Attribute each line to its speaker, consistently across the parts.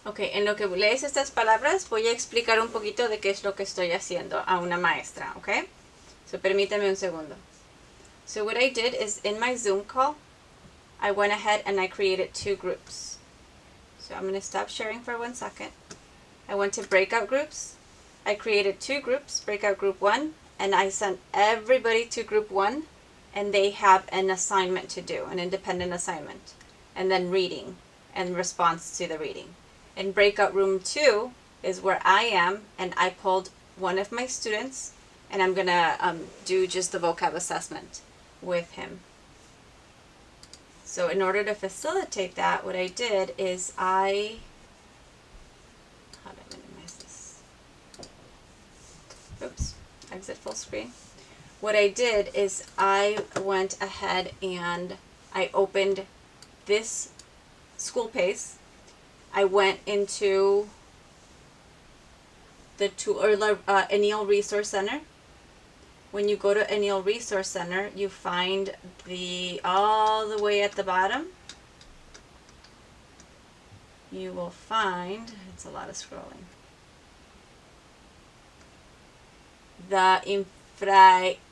Speaker 1: Ok, en lo que lees estas palabras voy a explicar un poquito de qué es lo que estoy haciendo a una maestra, ok? So permíteme un segundo. So what I did is in my Zoom call, I went ahead and I created two groups. So I'm going to stop sharing for 1 second. I went to breakout groups. I created two groups, breakout group 1, and I sent everybody to group 1, and they have an assignment to do, an independent assignment, and then reading and response to the reading. In breakout room 2 is where I am, and I pulled one of my students, and I'm gonna do just the vocab assessment with him. So in order to facilitate that, what I did is how do I minimize this? Oops, exit full screen. What I did is I went ahead and I opened this school pace. I went into the Anil Resource Center. When you go to Anil Resource Center, you find all the way at the bottom, you will find, it's a lot of scrolling, the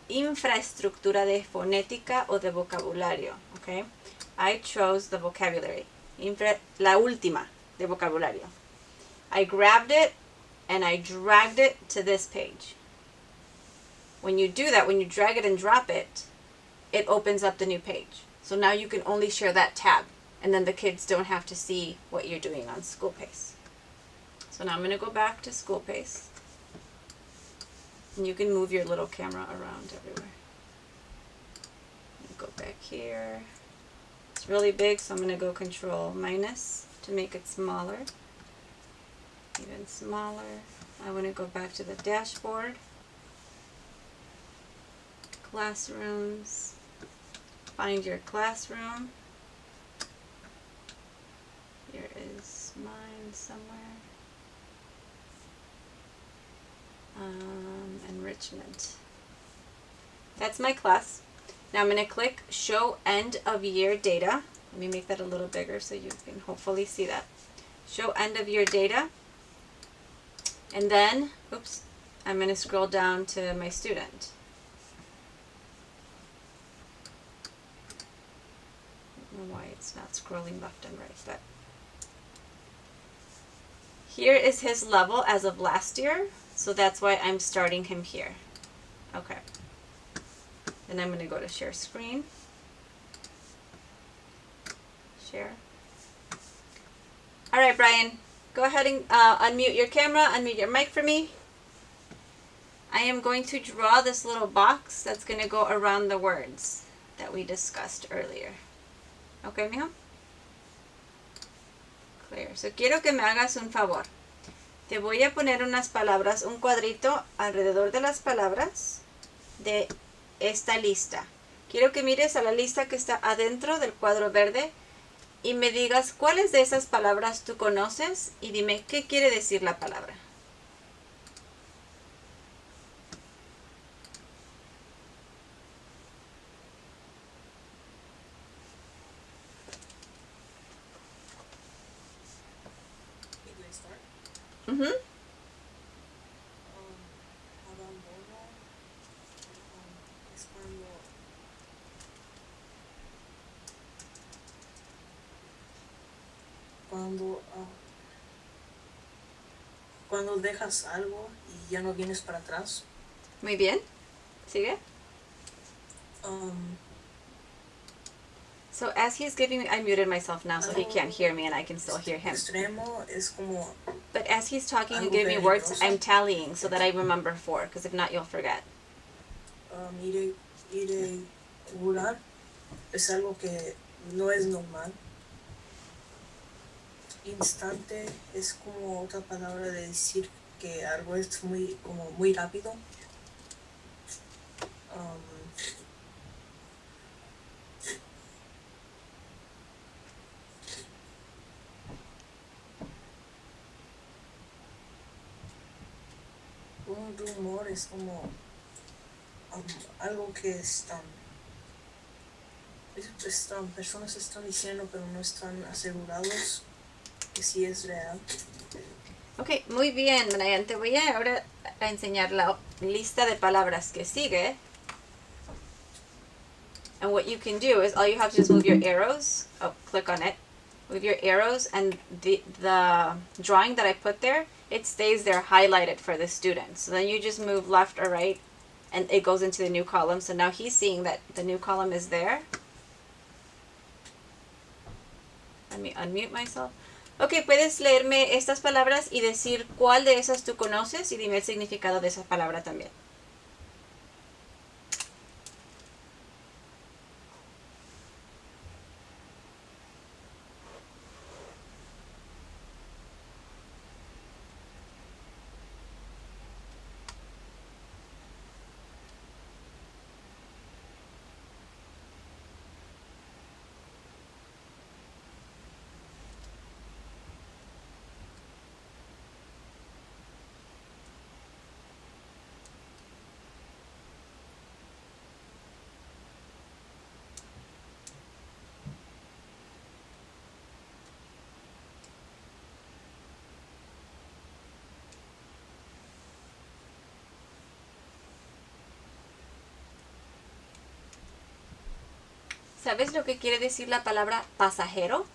Speaker 1: infraestructura de fonética o de vocabulario, okay? I chose the vocabulary, la última de vocabulario. I grabbed it and I dragged it to this page. When you do that, when you drag it and drop it, it opens up the new page. So now you can only share that tab, and then the kids don't have to see what you're doing on School Pace. So now I'm going to go back to School Pace. And you can move your little camera around everywhere. Go back here. It's really big, so I'm going to go Control minus to make it smaller. Even smaller. I want to go back to the dashboard. Classrooms. Find your classroom. Here is mine somewhere. Enrichment. That's my class. Now I'm going to click Show End of Year Data. Let me make that a little bigger so you can hopefully see that. Show End of Year Data. And then, oops, I'm going to scroll down to my student. I don't know why it's not scrolling left and right, but here is his level as of last year, so that's why I'm starting him here. Okay. Then I'm going to go to share screen. Share. All right, Brian, go ahead and unmute your camera, unmute your mic for me. I am going to draw this little box that's going to go around the words that we discussed earlier. Okay, mijo? Clear. So quiero que me hagas un favor. Te voy a poner unas palabras, un cuadrito alrededor de las palabras de esta lista. Quiero que mires a la lista que está adentro del cuadro verde y me digas cuáles de esas palabras tú conoces y dime qué quiere decir la palabra. Mm-hmm.
Speaker 2: Cuando dejas algo y ya no vienes para atrás.
Speaker 1: Muy bien. Sigue. So as he's giving me, I muted myself now so he can't hear me and I can still hear him.
Speaker 2: Extremo es como.
Speaker 1: But as he's talking and giving me words, I'm tallying so that I remember 4, because if not, you'll forget.
Speaker 2: Irregular es algo que no es normal. Instante es como otra palabra de decir que algo es muy rápido. Un rumor es como algo que personas están diciendo pero no están asegurados que sí es real.
Speaker 1: Ok, muy bien, Brian. Te voy a ahora a enseñar la lista de palabras que sigue. And what you can do is all you have to do is move your arrows. Oh, click on it. Move your arrows, and the drawing that I put there, it stays there highlighted for the student. So then you just move left or right, and it goes into the new column. So now he's seeing that the new column is there. Let me unmute myself. Ok, puedes leerme estas palabras y decir cuál de esas tú conoces y dime el significado de esa palabra también. ¿Sabes lo que quiere decir la palabra pasajero?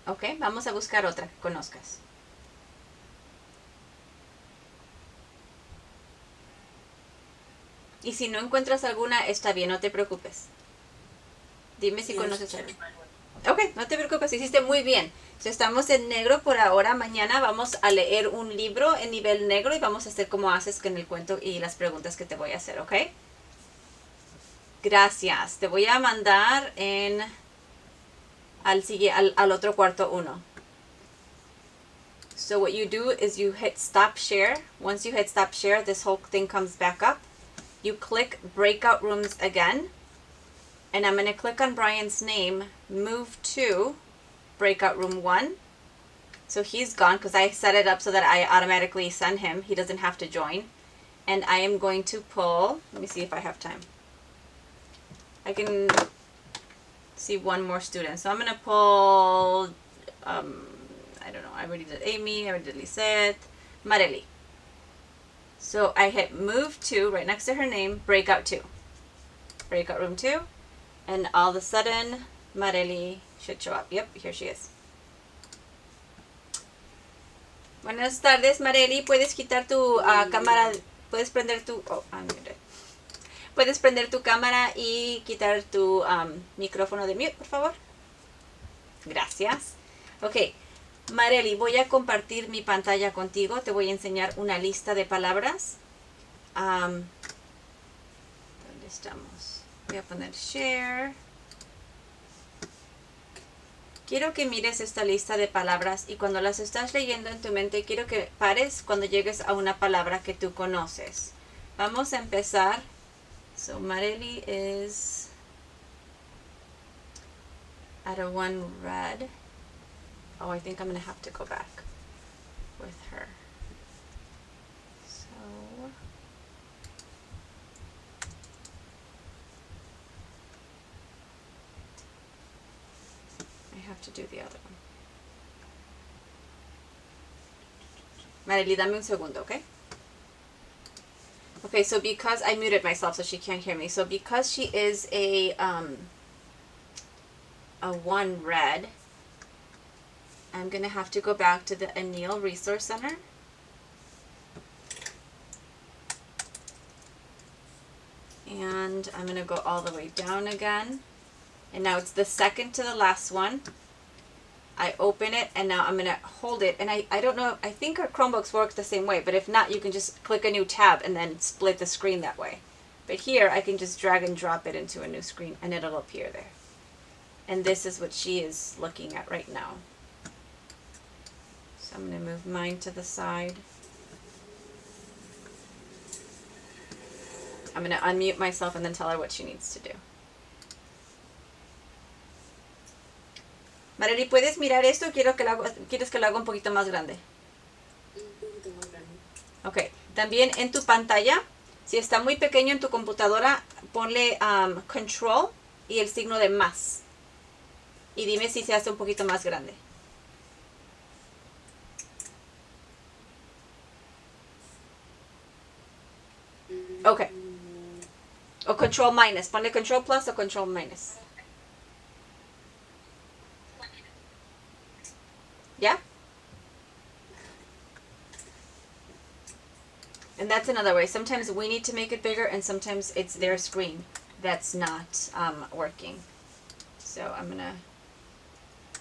Speaker 1: Ok, vamos a buscar otra que conozcas. Y si no encuentras alguna, está bien, no te preocupes. Dime si conoces alguna. Ok, no te preocupes, hiciste muy bien. So, estamos en negro por ahora. Mañana vamos a leer un libro en nivel negro y vamos a hacer como haces con el cuento y las preguntas que te voy a hacer, ¿ok? Gracias. Te voy a mandar al otro cuarto 1. So what you do is you hit stop share. Once you hit stop share, this whole thing comes back up. You click breakout rooms again. And I'm going to click on Brian's name, move to breakout room 1. So he's gone because I set it up so that I automatically send him. He doesn't have to join. And I am going to pull, let me see if I have time. I can see one more student. So I'm going to pull, I don't know, I already did Amy, I already did Lisette, Marely. So I hit move to, right next to her name, breakout 2. Breakout room 2. And all of a sudden, Marely should show up. Yep, here she is. Buenas tardes, Marely. ¿Puedes quitar tu cámara? ¿Puedes prender tu... Oh, unmuted. ¿Puedes prender tu cámara y quitar tu micrófono de mute, por favor? Gracias. Ok, Marely, voy a compartir mi pantalla contigo. Te voy a enseñar una lista de palabras. ¿Dónde estamos? Voy a poner share. Quiero que mires esta lista de palabras y cuando las estás leyendo en tu mente, quiero que pares cuando llegues a una palabra que tú conoces. Vamos a empezar. So, Marely is at a 1 red. Oh, I think I'm going to have to go back with her. So... have to do the other one. Marely, dame un segundo, okay? Okay, so because I muted myself so she can't hear me. So because she is a 1 red, I'm going to have to go back to the Anil Resource Center. And I'm going to go all the way down again. And now it's the second to the last one. I open it and now I'm going to hold it. And I don't know, I think our Chromebooks work the same way. But if not, you can just click a new tab and then split the screen that way. But here I can just drag and drop it into a new screen and it'll appear there. And this is what she is looking at right now. So I'm going to move mine to the side. I'm going to unmute myself and then tell her what she needs to do. Marely, ¿puedes mirar esto? ¿Quieres que lo haga un poquito más grande?
Speaker 2: Un poquito más grande.
Speaker 1: Ok. También en tu pantalla Si está muy pequeño en tu computadora, ponle control y el signo de más. Y dime si se hace un poquito más grande. Ok. O control minus. Ponle control plus o control minus. ¿Ya? And that's another way. Sometimes we need to make it bigger and sometimes it's their screen that's not working. So I'm gonna,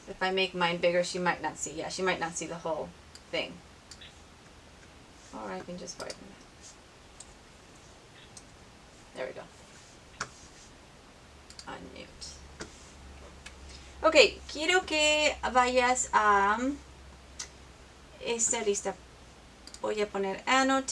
Speaker 1: if I make mine bigger, she might not see. Yeah, she might not see the whole thing. Or I can just widen that. There we go. Unmute. Ok, quiero que vayas a esta lista. Voy a poner annotate.